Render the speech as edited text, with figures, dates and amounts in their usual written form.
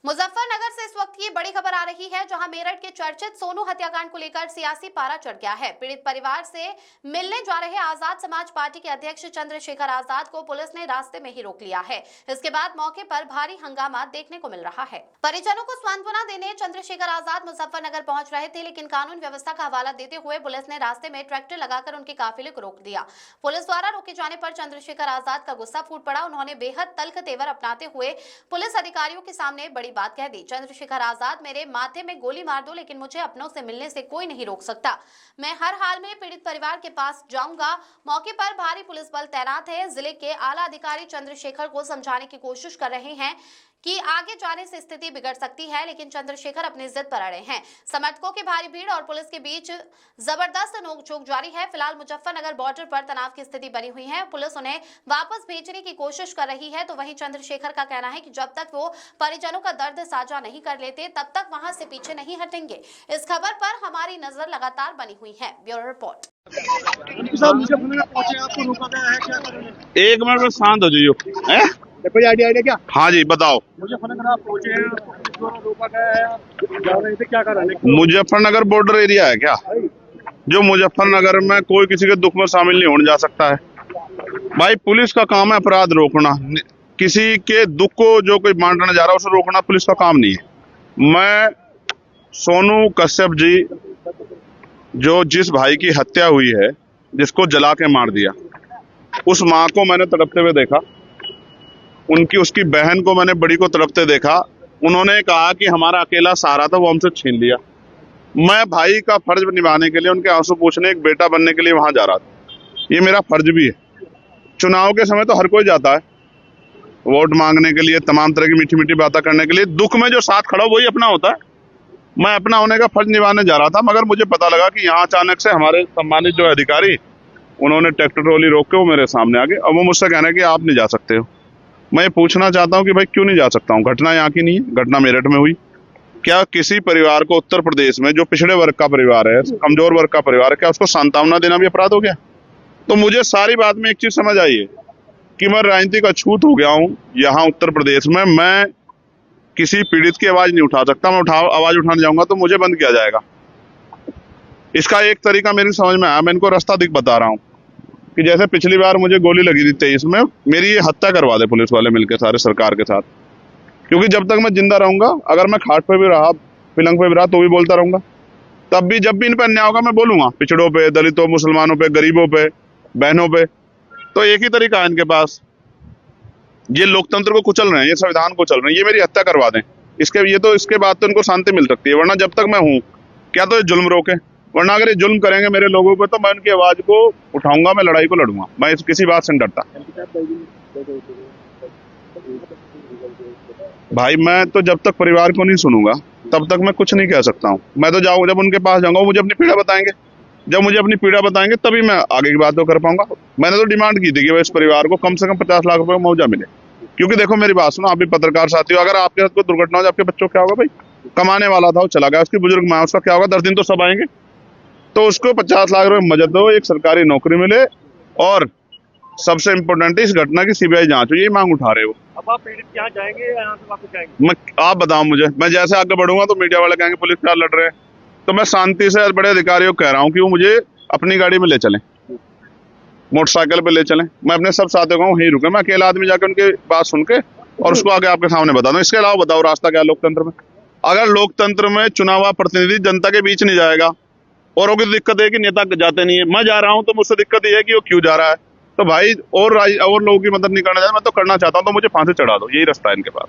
मुजफ्फरनगर से इस वक्त की बड़ी खबर आ रही है, जहां मेरठ के चर्चित सोनू हत्याकांड को लेकर सियासी पारा चढ़ गया है। पीड़ित परिवार से मिलने जा रहे आजाद समाज पार्टी के अध्यक्ष चंद्रशेखर आजाद को पुलिस ने रास्ते में ही रोक लिया है। इसके बाद मौके पर भारी हंगामा देखने को मिल रहा है। परिजनों को सांत्वना देने चंद्रशेखर आजाद मुजफ्फरनगर पहुंच रहे थे, लेकिन कानून व्यवस्था का हवाला देते हुए पुलिस ने रास्ते में ट्रैक्टर लगाकर उनके काफिले को रोक दिया। पुलिस द्वारा रोके जाने पर चंद्रशेखर आजाद का गुस्सा फूट पड़ा। उन्होंने बेहद तल्ख तेवर अपनाते हुए पुलिस अधिकारियों के सामने बड़ी बात कह दी। चंद्रशेखर आजाद, मेरे माथे में गोली मार दो, लेकिन मुझे अपनों से मिलने से कोई नहीं रोक सकता। मैं हर हाल में पीड़ित परिवार के पास जाऊंगा। मौके पर भारी पुलिस बल तैनात है। जिले के आला अधिकारी चंद्रशेखर को समझाने की कोशिश कर रहे हैं कि आगे जाने से स्थिति बिगड़ सकती है, लेकिन चंद्रशेखर अपनी जिद पर अड़े हैं। समर्थकों की भारी भीड़ और पुलिस के बीच जबरदस्त नोकझोंक जारी है। फिलहाल मुजफ्फरनगर बॉर्डर पर तनाव की स्थिति बनी हुई है। पुलिस उन्हें वापस भेजने की कोशिश कर रही है, तो वहीं चंद्रशेखर का कहना है कि जब तक वो परिजनों का दर्द साझा नहीं कर लेते, तब तक वहां से पीछे नहीं हटेंगे। इस खबर पर हमारी नजर लगातार बनी हुई है। Bureau report. एक मिनट में शांत हो जाइए। कोई आइडिया क्या? हाँ जी बताओ। मुजफ्फरनगर आप पहुंचे हैं, रोका गया है, जा रहे थे, क्या कर रहे हैं? मुजफ्फरनगर बॉर्डर एरिया है क्या? जो मुजफ्फरनगर में कोई किसी के दुख में शामिल नहीं होने जा सकता है। भाई पुलिस का काम है अपराध रोकना। किसी के दुख को जो कोई बांटने जा रहा है उसे रोकना पुलिस का काम नहीं है। मैं सोनू कश्यप जी, जो जिस भाई की हत्या हुई है, जिसको जला के मार दिया, उस माँ को मैंने तड़पते हुए देखा। उसकी बहन को मैंने बड़ी को तड़पते देखा। उन्होंने कहा कि हमारा अकेला सहारा था, वो हमसे छीन लिया। मैं भाई का फर्ज निभाने के लिए, उनके आंसू पूछने, एक बेटा बनने के लिए वहां जा रहा था। ये मेरा फर्ज भी है। चुनाव के समय तो हर कोई जाता है वोट मांगने के लिए, तमाम तरह की मीठी मीठी बातें करने के लिए। दुख में जो साथ खड़ा वही अपना होता है। मैं अपना होने का फर्ज निभाने जा रहा था, मगर मुझे पता लगा कि यहाँ अचानक से हमारे सम्मानित जो अधिकारी, उन्होंने ट्रैक्टर ट्रॉली रोक के वो मेरे सामने आ गए। अब वो मुझसे कहना है कि आप नहीं जा सकते हो। मैं ये पूछना चाहता हूँ कि भाई क्यों नहीं जा सकता हूँ? घटना यहाँ की नहीं है, घटना मेरठ में हुई। क्या किसी परिवार को उत्तर प्रदेश में, जो पिछड़े वर्ग का परिवार है, कमजोर वर्ग का परिवार है, क्या उसको सांत्वना देना भी अपराध हो गया? तो मुझे सारी बात में एक चीज समझ आई है कि मैं राजनीतिक अछूत हो गया हूँ। यहाँ उत्तर प्रदेश में मैं किसी पीड़ित की आवाज नहीं उठा सकता। मैं आवाज उठाने जाऊंगा तो मुझे बंद किया जाएगा। इसका एक तरीका मेरी समझ में आया। मैं इनको रास्ता दिख बता रहा हूँ कि जैसे पिछली बार मुझे गोली लगी थी 23 में, मेरी ये हत्या करवा दे पुलिस वाले मिलकर सारे सरकार के साथ। क्योंकि जब तक मैं जिंदा रहूंगा, अगर मैं खाट पे भी रहा, पिलंग पे भी रहा, तो भी बोलता रहूंगा। तब भी जब भी इन पर अन्याय होगा मैं बोलूंगा, पिछड़ों पे, दलितों, मुसलमानों पे, गरीबों पे, बहनों पे। तो एक ही तरीका है इनके पास। ये लोकतंत्र को कुचल रहे हैं, ये संविधान को चल रहे हैं। ये मेरी हत्या करवा दें, इसके बाद तो इनको शांति मिल सकती है। वरना जब तक मैं हूँ, क्या तो ये जुल्म रोके। वरना अगर ये जुल्म करेंगे मेरे लोगों पे, तो मैं उनकी आवाज को उठाऊंगा, मैं लड़ाई को लड़ूंगा। मैं किसी बात से नहीं डरता भाई। मैं तो जब तक परिवार को नहीं सुनूंगा तब तक मैं कुछ नहीं कह सकता हूँ। मैं तो जाऊँ, जब उनके पास जाऊंगा, मुझे अपनी पीड़ा बताएंगे। जब मुझे अपनी पीड़ा बताएंगे तभी मैं आगे की बात तो कर पाऊंगा। मैंने तो डिमांड की थी कि इस परिवार को कम से कम 50 लाख रुपए का मुआवजा मिले। क्योंकि देखो मेरी बात सुनो, आप भी पत्रकार साथी हो, अगर आपके साथ कोई दुर्घटना हो जाए, आपके बच्चों क्या होगा? भाई कमाने वाला था, वो चला गया, उसकी बुजुर्ग माँ, उसका क्या होगा? 10 दिन तो सब आएंगे। तो उसको 50 लाख रुपए मदद दो, एक सरकारी नौकरी मिले, और सबसे इम्पोर्टेंट है इस घटना की सीबीआई जांच हो। यही मांग उठा रहे हो। अब आप पीड़ित क्या जाएंगे या यहाँ से वापस जाएंगे? आप बताओ मुझे। मैं जैसे आगे बढ़ूंगा तो मीडिया वाले कहेंगे पुलिस क्या लड़ रहे हैं। तो मैं शांति से बड़े अधिकारियों को कह रहा हूँ कि वो मुझे अपनी गाड़ी में ले चलें, मोटरसाइकिल पे ले चलें। मैं अपने सब साथियों को वहीं रुके, मैं अकेला आदमी जाकर उनकी बात सुन के और उसको आगे आपके सामने बता दूं। इसके अलावा बताओ रास्ता क्या लोकतंत्र में? अगर लोकतंत्र में चुनाव प्रतिनिधि जनता के बीच नहीं जाएगा, और की दिक्कत है कि नेता जाते नहीं है, मैं जा रहा हूं तो मुझसे दिक्कत ये है कि वो क्यों जा रहा है। तो भाई और लोगों की मदद नहीं करना चाहता, मैं तो करना चाहता हूं, तो मुझे फांसी चढ़ा दो। यही रास्ता है इनके पास।